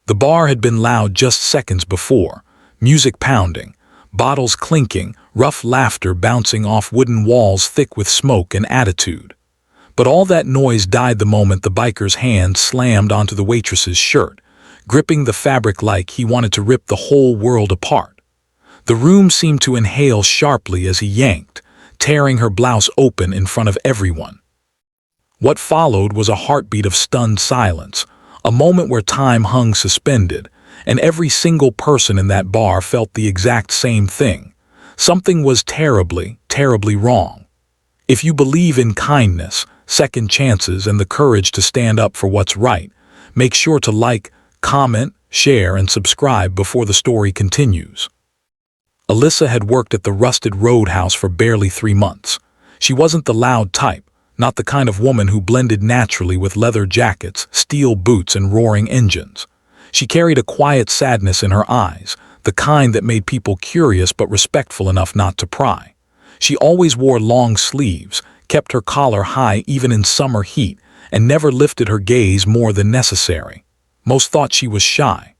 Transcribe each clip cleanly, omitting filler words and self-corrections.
The bar had been loud just seconds before, music pounding, bottles clinking, rough laughter bouncing off wooden walls thick with smoke and attitude. But all that noise died the moment the biker's hand slammed onto the waitress's shirt, gripping the fabric like he wanted to rip the whole world apart. The room seemed to inhale sharply as he yanked, tearing her blouse open in front of everyone. What followed was a heartbeat of stunned silence, a moment where time hung suspended, and every single person in that bar felt the exact same thing. Something was terribly, terribly wrong. If you believe in kindness, second chances, and the courage to stand up for what's right, make sure to like, comment, share, and subscribe before the story continues. Alyssa had worked at the rusted roadhouse for barely 3 months. She wasn't the loud type, not the kind of woman who blended naturally with leather jackets, steel boots, and roaring engines. She carried a quiet sadness in her eyes, the kind that made people curious but respectful enough not to pry. She always wore long sleeves, kept her collar high even in summer heat, and never lifted her gaze more than necessary. Most thought she was shy.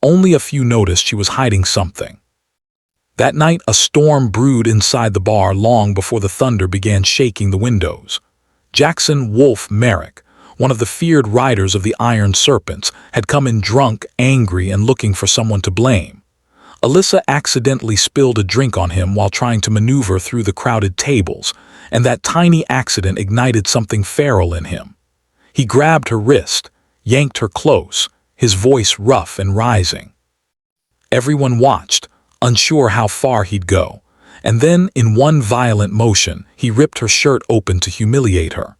Only a few noticed she was hiding something. That night, a storm brewed inside the bar long before the thunder began shaking the windows. Jackson Wolf Merrick, one of the feared riders of the Iron Serpents, had come in drunk, angry, and looking for someone to blame. Alyssa accidentally spilled a drink on him while trying to maneuver through the crowded tables, and that tiny accident ignited something feral in him. He grabbed her wrist, yanked her close, his voice rough and rising. Everyone watched, unsure how far he'd go, and then, in one violent motion, he ripped her shirt open to humiliate her.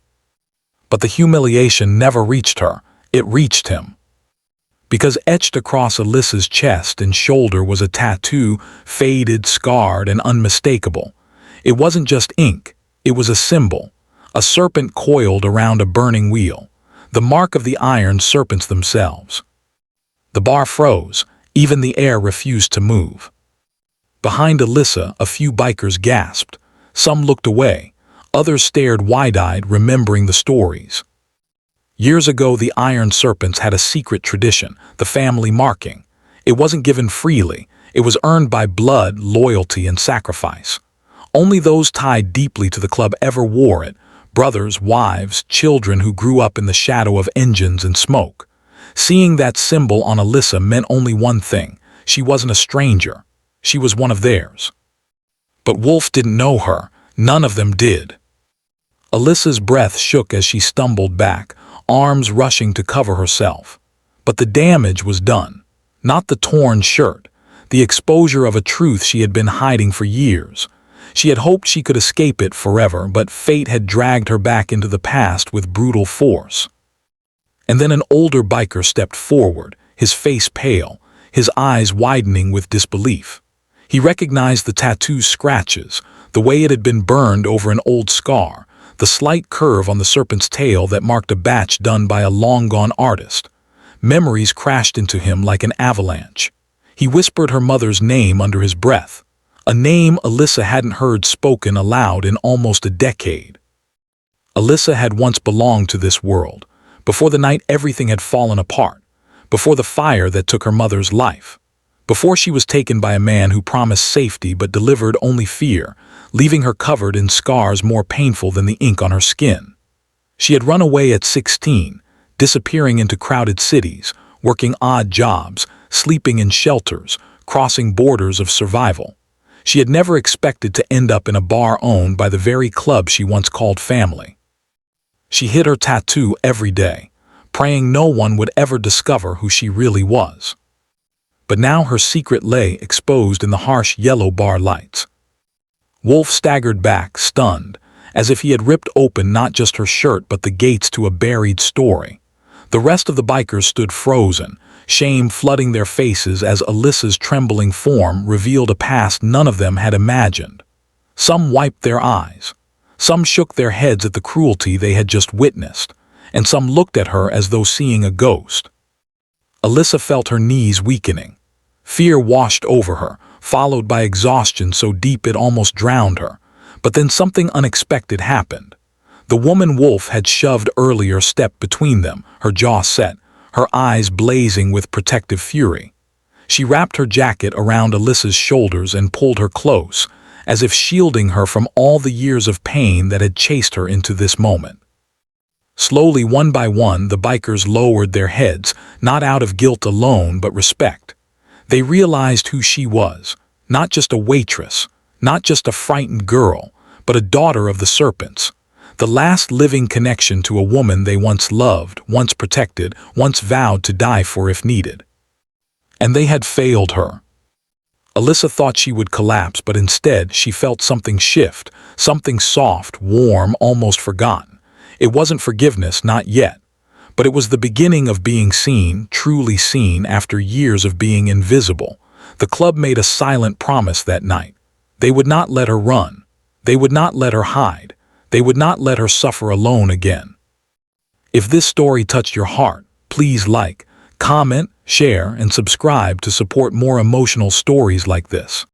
But the humiliation never reached her, it reached him. Because etched across Alyssa's chest and shoulder was a tattoo, faded, scarred, and unmistakable. It wasn't just ink, it was a symbol, a serpent coiled around a burning wheel, the mark of the Iron Serpents themselves. The bar froze, even the air refused to move. Behind Alyssa, a few bikers gasped. Some looked away, others stared wide-eyed, remembering the stories. Years ago, the Iron Serpents had a secret tradition, the family marking. It wasn't given freely, it was earned by blood, loyalty, and sacrifice. Only those tied deeply to the club ever wore it, brothers, wives, children who grew up in the shadow of engines and smoke. Seeing that symbol on Alyssa meant only one thing: she wasn't a stranger. She was one of theirs. But Wolf didn't know her. None of them did. Alyssa's breath shook as she stumbled back, arms rushing to cover herself. But the damage was done. Not the torn shirt, the exposure of a truth she had been hiding for years. She had hoped she could escape it forever, but fate had dragged her back into the past with brutal force. And then an older biker stepped forward, his face pale, his eyes widening with disbelief. He recognized the tattoo scratches, the way it had been burned over an old scar, the slight curve on the serpent's tail that marked a batch done by a long-gone artist. Memories crashed into him like an avalanche. He whispered her mother's name under his breath, a name Alyssa hadn't heard spoken aloud in almost a decade. Alyssa had once belonged to this world, before the night everything had fallen apart, before the fire that took her mother's life, before she was taken by a man who promised safety but delivered only fear, leaving her covered in scars more painful than the ink on her skin. She had run away at 16, disappearing into crowded cities, working odd jobs, sleeping in shelters, crossing borders of survival. She had never expected to end up in a bar owned by the very club she once called family. She hid her tattoo every day, praying no one would ever discover who she really was. But now her secret lay exposed in the harsh yellow bar lights. Wolf staggered back, stunned, as if he had ripped open not just her shirt but the gates to a buried story. The rest of the bikers stood frozen, shame flooding their faces as Alyssa's trembling form revealed a past none of them had imagined. Some wiped their eyes. Some shook their heads at the cruelty they had just witnessed, and some looked at her as though seeing a ghost. Alyssa felt her knees weakening. Fear washed over her, followed by exhaustion so deep it almost drowned her. But then something unexpected happened. The woman Wolf had shoved earlier stepped between them, her jaw set, her eyes blazing with protective fury. She wrapped her jacket around Alyssa's shoulders and pulled her close, as if shielding her from all the years of pain that had chased her into this moment. Slowly, one by one, the bikers lowered their heads, not out of guilt alone, but respect. They realized who she was, not just a waitress, not just a frightened girl, but a daughter of the serpents, the last living connection to a woman they once loved, once protected, once vowed to die for if needed. And they had failed her. Alyssa thought she would collapse, but instead she felt something shift, something soft, warm, almost forgotten. It wasn't forgiveness, not yet, but it was the beginning of being seen, truly seen, after years of being invisible. The club made a silent promise that night. They would not let her run. They would not let her hide. They would not let her suffer alone again. If this story touched your heart, please like, comment, share, and subscribe to support more emotional stories like this.